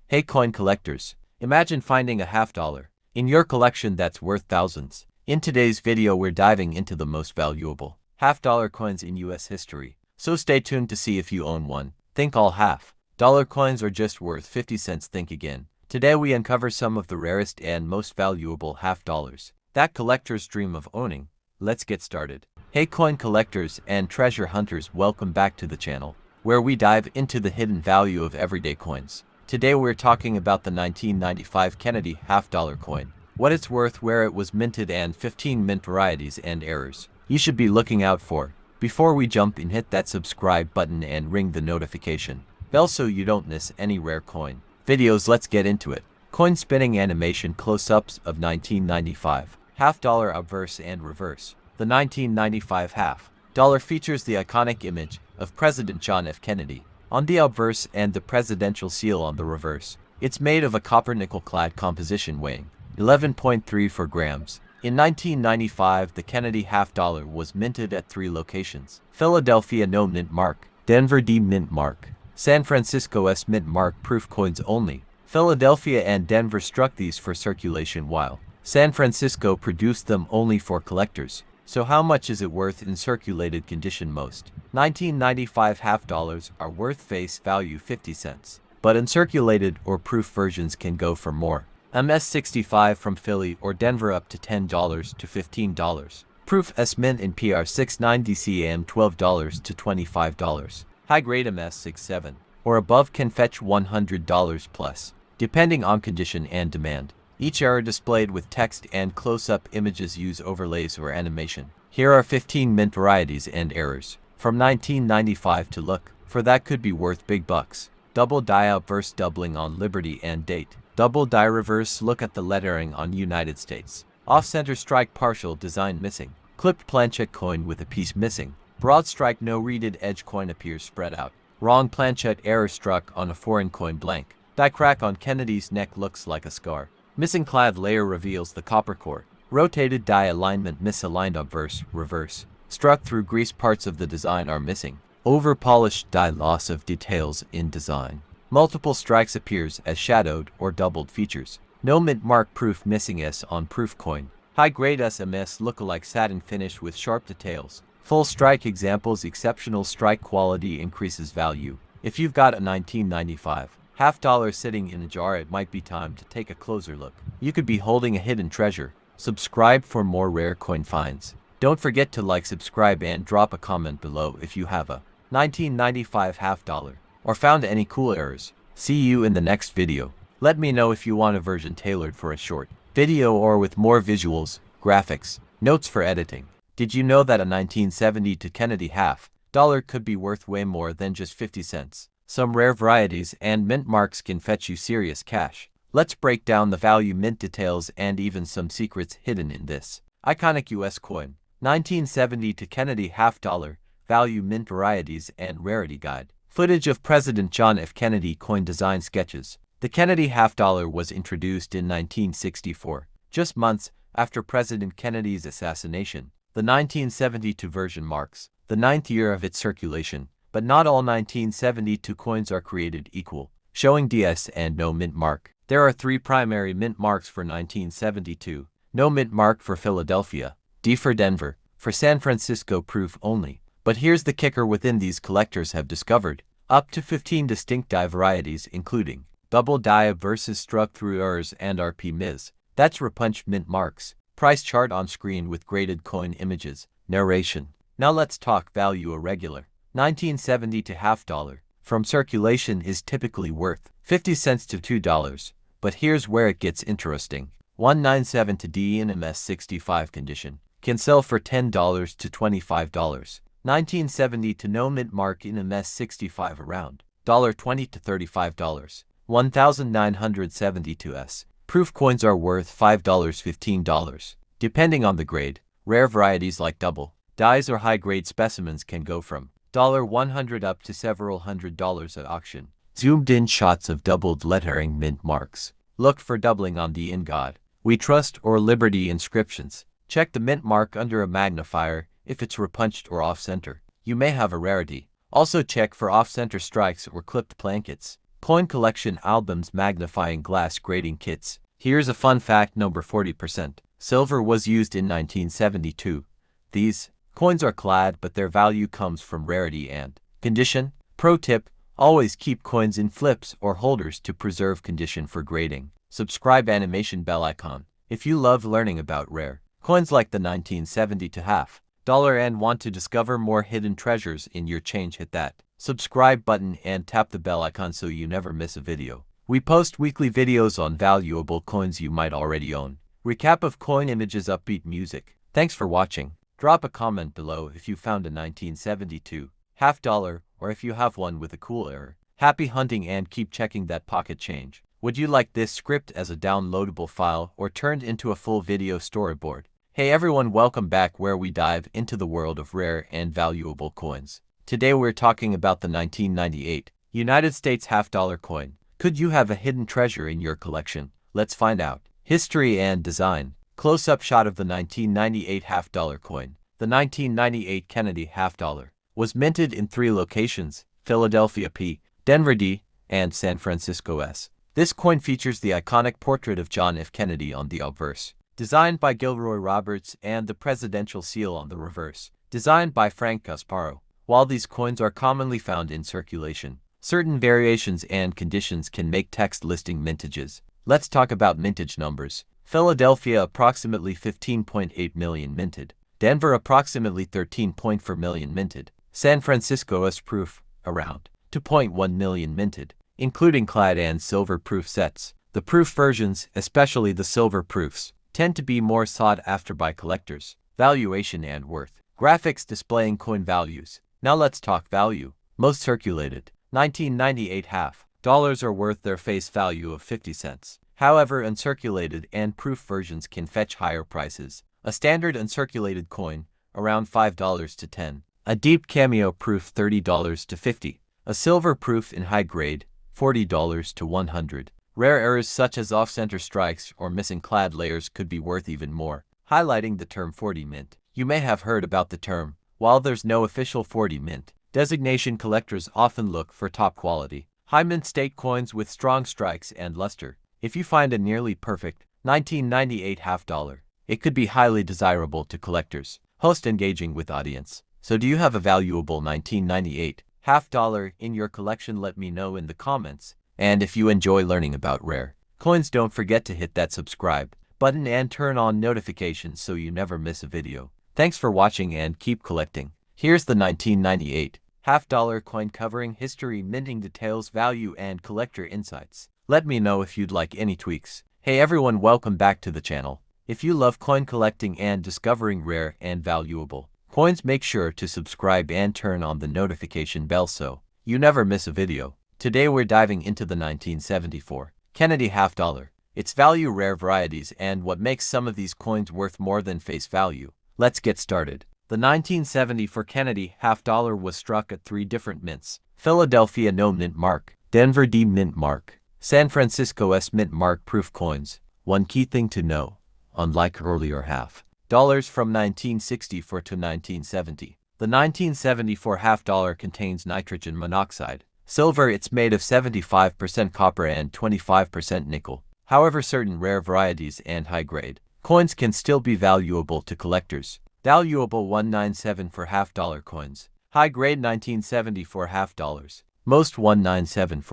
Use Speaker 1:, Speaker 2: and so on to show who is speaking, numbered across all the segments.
Speaker 1: Hey coin collectors, imagine finding a half dollar in your collection that's worth thousands. In today's video we're diving into the most valuable half-dollar coins in US history, so stay tuned to see if you own one. Think all half-dollar coins are just worth 50 cents? Think again. Today we uncover some of the rarest and most valuable half-dollars that collectors dream of owning. Let's get started. Hey coin collectors and treasure hunters, welcome back to the channel, where we dive into the hidden value of everyday coins. Today we're talking about the 1995 Kennedy half-dollar coin, what it's worth, where it was minted, and 15 mint varieties and errors you should be looking out for. Before we jump in, hit that subscribe button and ring the notification bell so you don't miss any rare coin videos. Let's get into it. Coin spinning animation close-ups of 1995 half-dollar obverse and reverse. The 1995 half-dollar features the iconic image of President John F. Kennedy on the obverse and the presidential seal on the reverse. It's made of a copper nickel-clad composition weighing 11.34 grams. In 1995, the Kennedy half-dollar was minted at 3 locations: Philadelphia no mint mark, Denver D mint mark, San Francisco S mint mark. Proof coins only. Philadelphia and Denver struck these for circulation, while San Francisco produced them only for collectors. So how much is it worth in circulated condition? Most 1995 half-dollars are worth face value 50 cents, but uncirculated or proof versions can go for more. MS65 from Philly or Denver up to $10 to $15. Proof S mint in PR 690 cm $12 to $25. High-grade MS67 or above can fetch $100 plus, depending on condition and demand. Each error displayed with text and close-up images use overlays or animation. Here are 15 mint varieties and errors from 1995 to look for that could be worth big bucks. Double die obverse, doubling on Liberty and date. Double die reverse, look at the lettering on United States. Off-center strike, partial design missing. Clipped planchette coin with a piece missing. Broad strike, no reeded edge, coin appears spread out. Wrong planchette, error struck on a foreign coin, blank. Die crack on Kennedy's neck, looks like a scar. Missing clad layer reveals the copper core. Rotated die alignment, misaligned obverse, reverse. Struck through grease, parts of the design are missing. Over-polished die, loss of details in design. Multiple strikes, appears as shadowed or doubled features. No mint mark. Proof missing S on proof coin. High-grade SMS lookalike satin finish with sharp details. Full strike examples. Exceptional strike quality increases value. If you've got a 1995 half-dollar sitting in a jar, it might be time to take a closer look. You could be holding a hidden treasure. Subscribe for more rare coin finds. Don't forget to like, subscribe, and drop a comment below if you have a 1995 half-dollar or found any cool errors. See you in the next video. Let me know if you want a version tailored for a short video or with more visuals, graphics, notes for editing. Did you know that a 1970 to Kennedy half-dollar could be worth way more than just 50 cents? Some rare varieties and mint marks can fetch you serious cash. Let's break down the value, mint details, and even some secrets hidden in this iconic US coin. 1970 to Kennedy half-dollar value, mint varieties, and rarity guide. Footage of President John F. Kennedy coin design sketches. The Kennedy half-dollar was introduced in 1964, just months after President Kennedy's assassination. The 1972 version marks the 9th year of its circulation, but not all 1972 coins are created equal, showing DS and no mint mark. There are 3 primary mint marks for 1972. No mint mark for Philadelphia, D for Denver, for San Francisco. Proof only. But here's the kicker: within these, collectors have discovered up to 15 distinct die varieties, including double die versus struck through errors and RP Ms. That's repunched mint marks. Price chart on screen with graded coin images. Narration. Now let's talk value. A regular 1970 to half-dollar from circulation is typically worth 50 cents to $2, but here's where it gets interesting. 197 to D in MS65 condition can sell for $10 to $25. 1970 to no mint mark in MS65 around $20 to $35. 1972 S proof coins are worth $5 $15, depending on the grade. Rare varieties like double dies or high-grade specimens can go from $100 up to several $100 at auction. Zoomed in shots of doubled lettering mint marks. Look for doubling on the "In God We Trust" or Liberty inscriptions. Check the mint mark under a magnifier if it's repunched or off-center. You may have a rarity. Also check for off-center strikes or clipped plankets. Coin collection albums, magnifying glass grading kits. Here's a fun fact: number 40%. Silver was used in 1972. These coins are clad, but their value comes from rarity and condition. Pro tip: always keep coins in flips or holders to preserve condition for grading. Subscribe, animation bell icon. If you love learning about rare coins like the 1970 to half dollar and want to discover more hidden treasures in your change, hit that subscribe button and tap the bell icon so you never miss a video. We post weekly videos on valuable coins you might already own. Recap of coin images, upbeat music. Thanks for watching. Drop a comment below if you found a 1972 half dollar or if you have one with a cool error. Happy hunting and keep checking that pocket change. Would you like this script as a downloadable file or turned into a full video storyboard? Hey everyone, welcome back where we dive into the world of rare and valuable coins. Today we're talking about the 1998 United States half-dollar coin. Could you have a hidden treasure in your collection? Let's find out. History and design. Close-up shot of the 1998 half-dollar coin. The 1998 Kennedy half-dollar was minted in 3 locations: Philadelphia P, Denver D, and San Francisco S. This coin features the iconic portrait of John F. Kennedy on the obverse, designed by Gilroy Roberts, and the presidential seal on the reverse, designed by Frank Gasparo. While these coins are commonly found in circulation, certain variations and conditions can make text listing mintages. Let's talk about mintage numbers. Philadelphia approximately 15.8 million minted. Denver approximately 13.4 million minted. San Francisco S proof around 2.1 million minted, including clad and silver proof sets. The proof versions, especially the silver proofs, tend to be more sought after by collectors. Valuation and worth. Graphics displaying coin values. Now let's talk value. Most circulated 1998 half dollars are worth their face value of 50 cents. However, uncirculated and proof versions can fetch higher prices. A standard uncirculated coin around $5 to $10. A deep cameo proof $30 to $50. A silver proof in high grade $40 to $100. Rare errors such as off-center strikes or missing clad layers could be worth even more. Highlighting the term 40 mint. You may have heard about the term. While there's no official 40 mint designation, collectors often look for top quality, high mint state coins with strong strikes and luster. If you find a nearly perfect 1998 half dollar, it could be highly desirable to collectors. Host engaging with audience. So do you have a valuable 1998 half dollar in your collection? Let me know in the comments. And if you enjoy learning about rare coins, don't forget to hit that subscribe button and turn on notifications so you never miss a video. Thanks for watching and keep collecting. Here's the 1998 half dollar coin, covering history, minting details, value, and collector insights. Let me know if you'd like any tweaks. Hey everyone, welcome back to the channel. If you love coin collecting and discovering rare and valuable coins, make sure to subscribe and turn on the notification bell so you never miss a video. Today we're diving into the 1974 Kennedy half dollar, its value, rare varieties, and what makes some of these coins worth more than face value. Let's get started. The 1974 Kennedy half dollar was struck at 3 different mints: Philadelphia No mint mark, Denver D mint mark, San Francisco S mint mark proof coins. One key thing to know: unlike earlier half dollars from 1964 to 1970, the 1974 half dollar contains nitrogen monoxide. Silver, it's made of 75% copper and 25% nickel. However, certain rare varieties and high-grade coins can still be valuable to collectors. Valuable 197 half dollar coins. High-grade 1974 half dollars. Most 197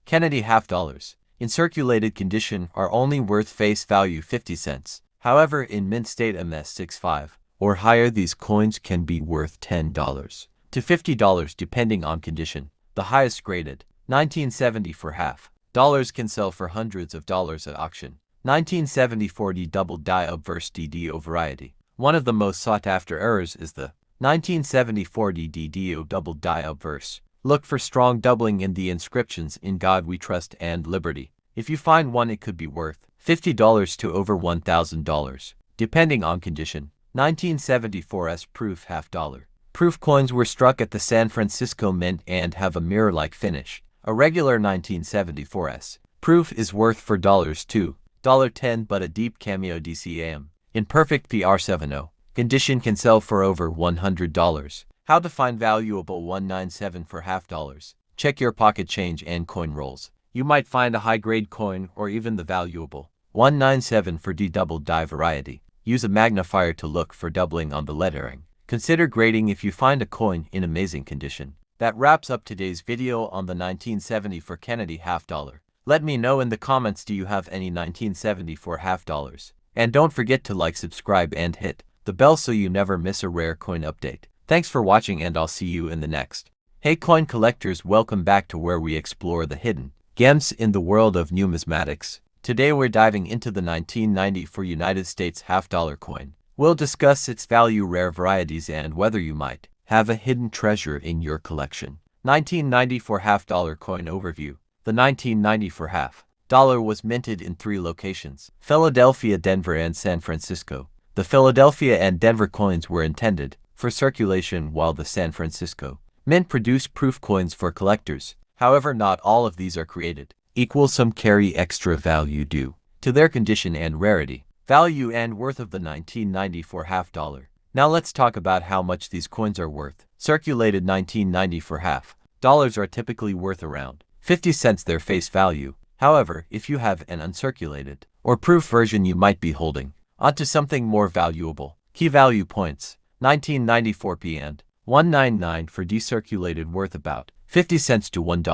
Speaker 1: Kennedy half dollars in circulated condition are only worth face value 50 cents. However, in mint state MS65 or higher, these coins can be worth $10 to $50 depending on condition. The highest graded 1974 half dollars can sell for hundreds of dollars at auction. 1974 D double die obverse DDO variety. One of the most sought after errors is the 1974 D DDO double die obverse. Look for strong doubling in the inscriptions "In God We Trust" and "Liberty." If you find one, it could be worth $50 to over $1,000, depending on condition. 1974 S proof half dollar. Proof coins were struck at the San Francisco Mint and have a mirror-like finish. A regular 1974 S proof is worth $4 to $10, but a deep cameo DCAM in perfect PR70 condition can sell for over $100. How to find valuable 197 half dollars. Check your pocket change and coin rolls. you might find a high-grade coin or even the valuable 197 for D double die variety. Use a magnifier to look for doubling on the lettering. Consider grading if you find a coin in amazing condition. That wraps up today's video on the 1970 for Kennedy half dollar. Let me know in the comments, do you have any 1974 half dollars? And don't forget to like, subscribe and hit the bell so you never miss a rare coin update. Thanks for watching and I'll see you in the next. Hey coin collectors, welcome back to where we explore the hidden gems in the world of numismatics. Today we're diving into the 1990 for United States half dollar coin. We'll discuss its value, rare varieties, and whether you might have a hidden treasure in your collection. 1990 for half dollar coin overview. The 1990 for half dollar was minted in 3 locations: Philadelphia, Denver, and San Francisco. The Philadelphia and Denver coins were intended for circulation, while the San Francisco mint produced proof coins for collectors. However, not all of these are created equal. Some carry extra value due to their condition and rarity. Value and worth of the 1990 for half dollar. Now let's talk about how much these coins are worth. Circulated 1990 for half dollars are typically worth around 50 cents their face value. However, if you have an uncirculated or proof version, you might be holding onto something more valuable. Key value points: 1994 P and 199 for decirculated, worth about 50 cents to $1.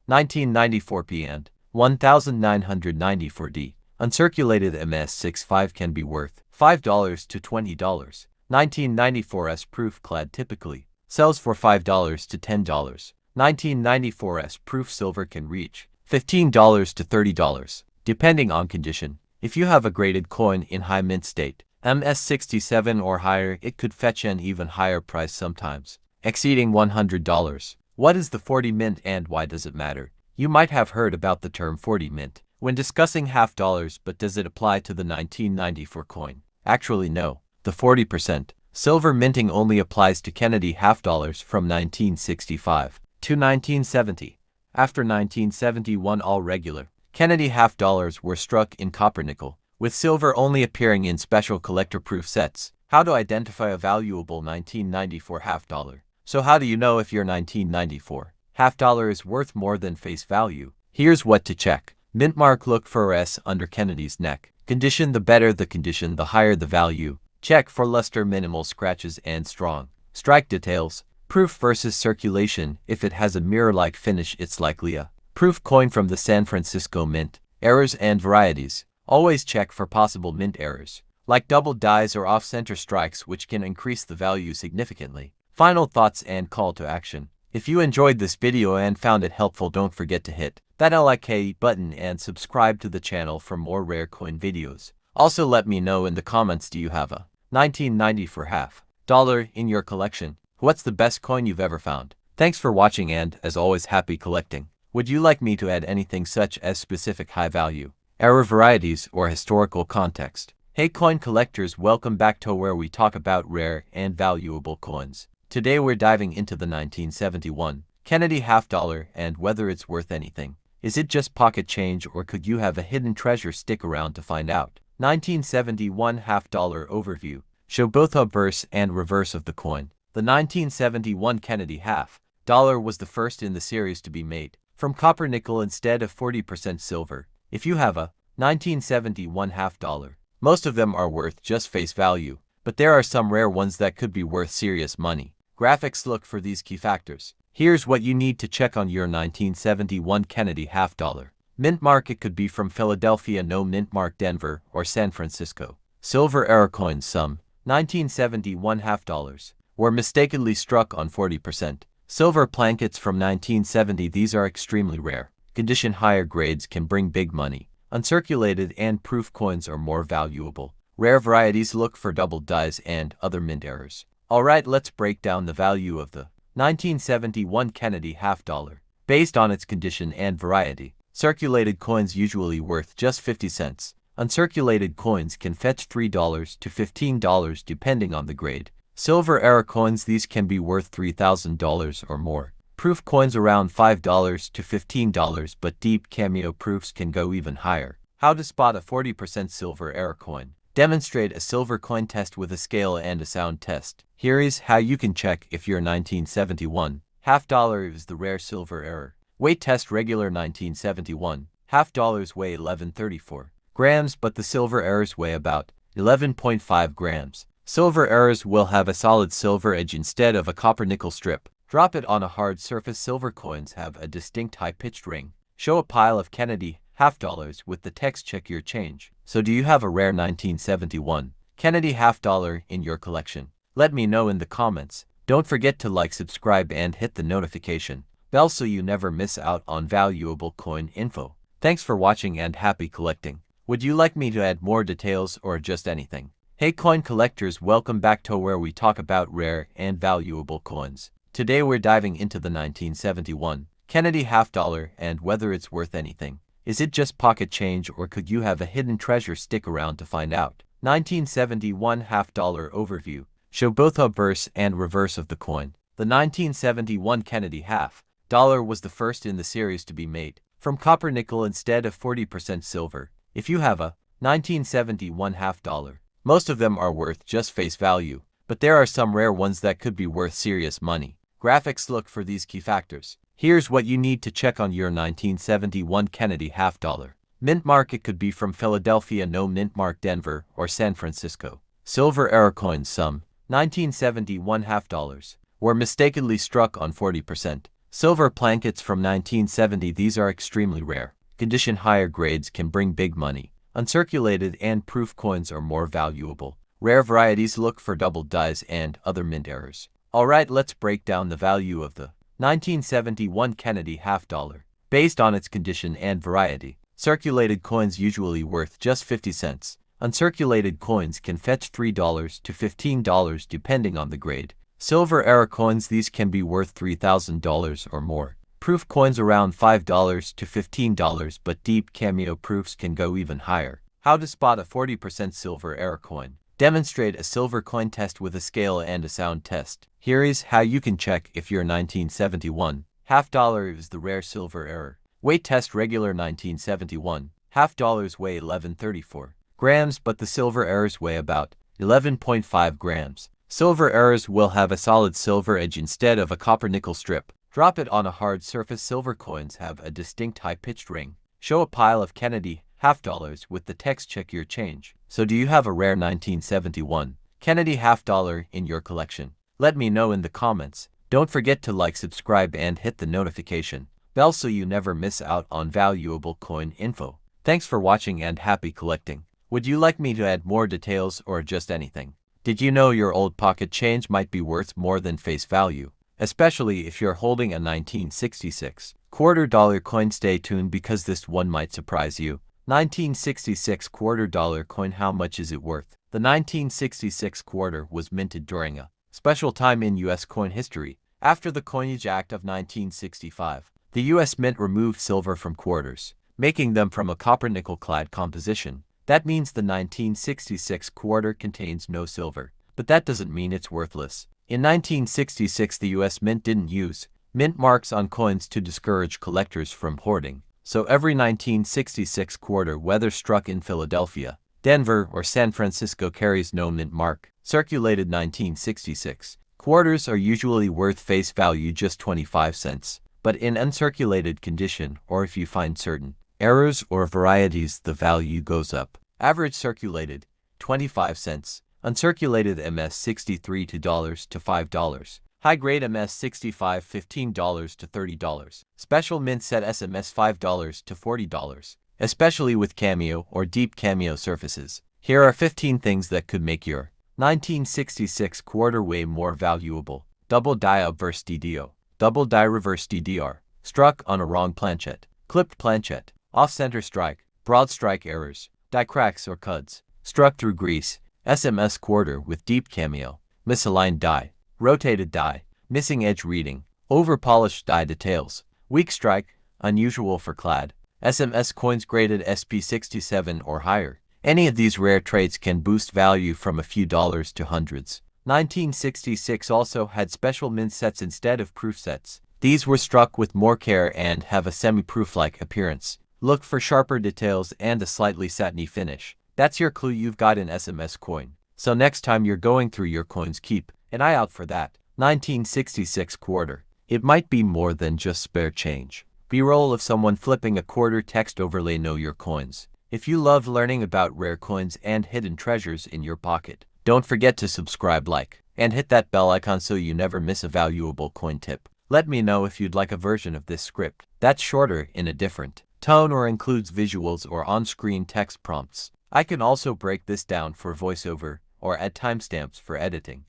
Speaker 1: 1994 P and 1990 for D uncirculated MS65 can be worth $5 to $20. 1994's proof clad typically sells for $5 to $10. 1994's proof silver can reach $15 to $30, depending on condition. If you have a graded coin in high mint state, MS67 or higher, it could fetch an even higher price, sometimes exceeding $100. What is the 40 mint and why does it matter? You might have heard about the term 40 mint when discussing half dollars, but does it apply to the 1994 coin? Actually, no. The 40% silver minting only applies to Kennedy half dollars from 1965 to 1970. After 1971, all regular Kennedy half dollars were struck in copper nickel, with silver only appearing in special collector proof sets. How to identify a valuable 1994 half dollar? So how do you know if your 1994 half dollar is worth more than face value? Here's what to check. Mint mark: look for S under Kennedy's neck. Condition: the better the condition, the higher the value. Check for luster, minimal scratches, and strong strike details. Proof versus circulation: if it has a mirror-like finish, it's likely a proof coin from the San Francisco mint. Errors and varieties: always check for possible mint errors, like double dies or off-center strikes, which can increase the value significantly. Final thoughts and call to action: if you enjoyed this video and found it helpful, don't forget to hit that like button and subscribe to the channel for more rare coin videos. Also, let me know in the comments, do you have a 1990 for half dollar in your collection? What's the best coin you've ever found? Thanks for watching and, as always, happy collecting. Would you like me to add anything such as specific high value, error varieties, or historical context? Hey coin collectors, welcome back to where we talk about rare and valuable coins. Today we're diving into the 1971 Kennedy half dollar and whether it's worth anything. Is it just pocket change, or could you have a hidden treasure? Stick around to find out. 1971 half dollar overview. Show both obverse and reverse of the coin. The 1971 Kennedy half dollar was the first in the series to be made from copper nickel instead of 40% silver. If you have a 1971 half dollar, most of them are worth just face value, but there are some rare ones that could be worth serious money. Graphics: look for these key factors. Here's what you need to check on your 1971 Kennedy half dollar. Mint mark: it could be from Philadelphia. No mint mark: Denver or San Francisco. Silver error coins: some 1971 half dollars were mistakenly struck on 40% silver plankets from 1970. These are extremely rare. Condition: higher grades can bring big money. Uncirculated and proof coins are more valuable. Rare varieties: look for double dies and other mint errors. Alright, let's break down the value of the 1971 Kennedy half dollar based on its condition and variety. Circulated coins usually worth just 50 cents. Uncirculated coins can fetch $3 to $15 depending on the grade. Silver error coins: these can be worth $3,000 or more. Proof coins around $5 to $15, but deep cameo proofs can go even higher. How to spot a 40% silver error coin. Demonstrate a silver coin test with a scale and a sound test. Here is how you can check if your 1971 half dollar is the rare silver error. Weight test regular 1971. Half dollars weigh 1134 grams, but the silver errors weigh about 11.5 grams. Silver errors will have a solid silver edge instead of a copper nickel strip. Drop it on a hard surface. Silver coins have a distinct high-pitched ring. Show a pile of Kennedy half dollars with the text "check your change." So do you have a rare 1971 Kennedy half dollar in your collection? Let me know in the comments. Don't forget to like, subscribe, and hit the notification bell so you never miss out on valuable coin info. Thanks for watching and happy collecting. Would you like me to add more details or just anything? Hey coin collectors, welcome back to where we talk about rare and valuable coins. Today we're diving into the 1971 Kennedy half dollar and whether it's worth anything. Is it just pocket change or could you have a hidden treasure? Stick around to find out. 1971 half dollar overview. Show both obverse and reverse of the coin. The 1971 Kennedy half dollar was the first in the series to be made from copper nickel instead of 40% silver. If you have a 1971 half dollar, most of them are worth just face value, but there are some rare ones that could be worth serious money. Graphics. Look for these key factors. Here's what you need to check on your 1971 Kennedy half dollar. Mint mark. It could be from Philadelphia. No mint mark Denver or San Francisco. Silver error coins. Some 1971 half dollars were mistakenly struck on 40%. Silver plankets from 1970. These are extremely rare condition. Higher grades can bring big money. Uncirculated and proof coins are more valuable. Rare varieties. Look for double dies and other mint errors. Alright, let's break down the value of the 1971 Kennedy half dollar based on its condition and variety. Circulated coins usually worth just 50 cents. Uncirculated coins can fetch $3 to $15 depending on the grade. Silver error coins. These can be worth $3,000 or more. Proof coins around $5 to $15, but deep cameo proofs can go even higher. How to spot a 40% silver error coin. Demonstrate a silver coin test with a scale and a sound test. Here is how you can check if your 1971 half dollar is the rare silver error. Weight test regular 1971 half dollars weigh 1134 grams, but the silver errors weigh about 11.5 grams. Silver errors will have a solid silver edge instead of a copper nickel strip. Drop it on a hard surface. Silver coins have a distinct high-pitched ring. Show a pile of Kennedy half dollars with the text "check your change." So do you have a rare 1971 Kennedy half dollar in your collection? Let me know in the comments. Don't forget to like, subscribe, and hit the notification bell so you never miss out on valuable coin info. Thanks for watching and happy collecting. Would you like me to add more details or just anything? Did you know your old pocket change might be worth more than face value? Especially if you're holding a 1966 $quarter coin. Stay tuned because this one might surprise you. 1966 $quarter coin. How much is it worth? The 1966 quarter was minted during a special time in U.S. coin history. After the Coinage Act of 1965, the U.S. Mint removed silver from quarters, making them from a copper-nickel clad composition. That means the 1966 quarter contains no silver, but that doesn't mean it's worthless. In 1966, the U.S. Mint didn't use mint marks on coins to discourage collectors from hoarding. So every 1966 quarter, whether struck in Philadelphia, Denver, or San Francisco, carries no mint mark. Circulated 1966 quarters are usually worth face value just 25 cents. But in uncirculated condition, or if you find certain errors or varieties, the value goes up. Average circulated 25 cents. Uncirculated MS 63 to $5. High grade MS 65 $15 to $30. Special mint set SMS $5 to $40, especially with cameo or deep cameo surfaces. Here are 15 things that could make your 1966 quarter way more valuable. Double die obverse DDO. Double die reverse DDR. Struck on a wrong planchet. Clipped planchet. Off-center strike. Broad strike errors. Die cracks or cuds. Struck through grease. SMS quarter with deep cameo. Misaligned die. Rotated die. Missing edge reading. Over-polished die details. Weak strike. Unusual for clad. SMS coins graded SP67 or higher. Any of these rare traits can boost value from a few dollars to hundreds. 1966 also had special mint sets instead of proof sets. These were struck with more care and have a semi-proof-like appearance. Look for sharper details and a slightly satiny finish. That's your clue you've got an SMS coin. So next time you're going through your coins, keep an eye out for that 1966 quarter. It might be more than just spare change. B-roll of someone flipping a quarter, text overlay, know your coins. If you love learning about rare coins and hidden treasures in your pocket, don't forget to subscribe, like, and hit that bell icon so you never miss a valuable coin tip. Let me know if you'd like a version of this script that's shorter, in a different tone, or includes visuals or on-screen text prompts. I can also break this down for voiceover or add timestamps for editing.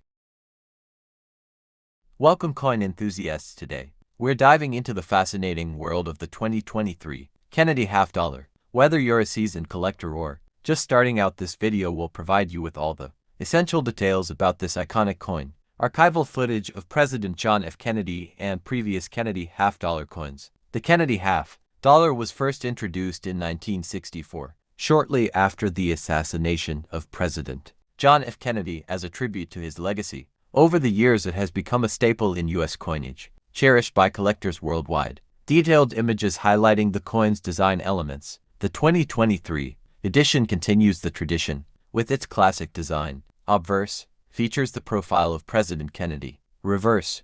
Speaker 1: Welcome, coin enthusiasts. Today, we're diving into the fascinating world of the 2023 Kennedy half dollar. Whether you're a seasoned collector or just starting out, this video will provide you with all the essential details about this iconic coin. Archival footage of President John F. Kennedy and previous Kennedy half dollar coins. The Kennedy half dollar was first introduced in 1964, shortly after the assassination of President John F. Kennedy. As a tribute to his legacy, over the years it has become a staple in U.S. coinage, cherished by collectors worldwide. Detailed images highlighting the coin's design elements. The 2023 edition continues the tradition with its classic design. Obverse features the profile of President Kennedy. Reverse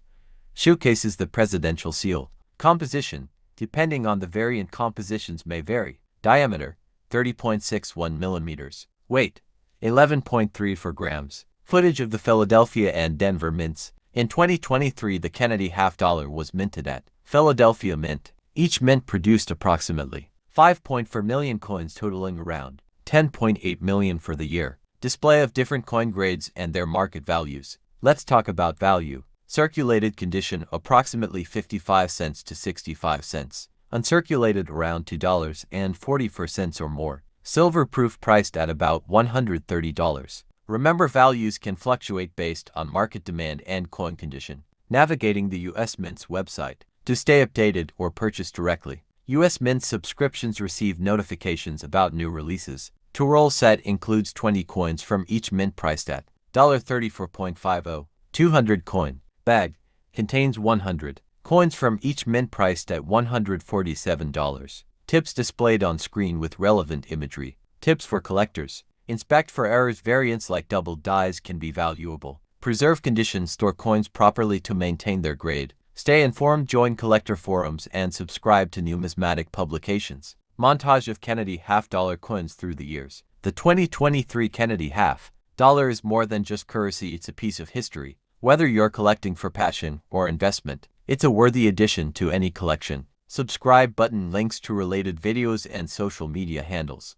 Speaker 1: showcases the presidential seal. Composition, depending on the variant, compositions may vary. Diameter, 30.61 millimeters. Weight, 11.34 grams. Footage of the Philadelphia and Denver mints. In 2023, the Kennedy half dollar was minted at Philadelphia Mint. Each mint produced approximately 5.4 million coins, totaling around 10.8 million for the year. Display of different coin grades and their market values. Let's talk about value. Circulated condition, approximately 55 cents to 65 cents. Uncirculated, around $2.44 or more. Silver proof, priced at about $130. Remember, values can fluctuate based on market demand and coin condition. Navigating the U.S. Mint's website to stay updated or purchase directly. U.S. Mint subscriptions receive notifications about new releases. To-roll set includes 20 coins from each mint, priced at $34.50. 200 coin bag contains 100 coins from each mint, priced at $147. Tips displayed on screen with relevant imagery. Tips for collectors. Inspect for errors. Variants like double dies can be valuable. Preserve condition. Store coins properly to maintain their grade. Stay informed. Join collector forums and subscribe to numismatic publications. Montage of Kennedy half dollar coins through the years. The 2023 Kennedy half dollar is more than just currency, it's a piece of history. Whether you're collecting for passion or investment, it's a worthy addition to any collection. Subscribe button, links to related videos and social media handles.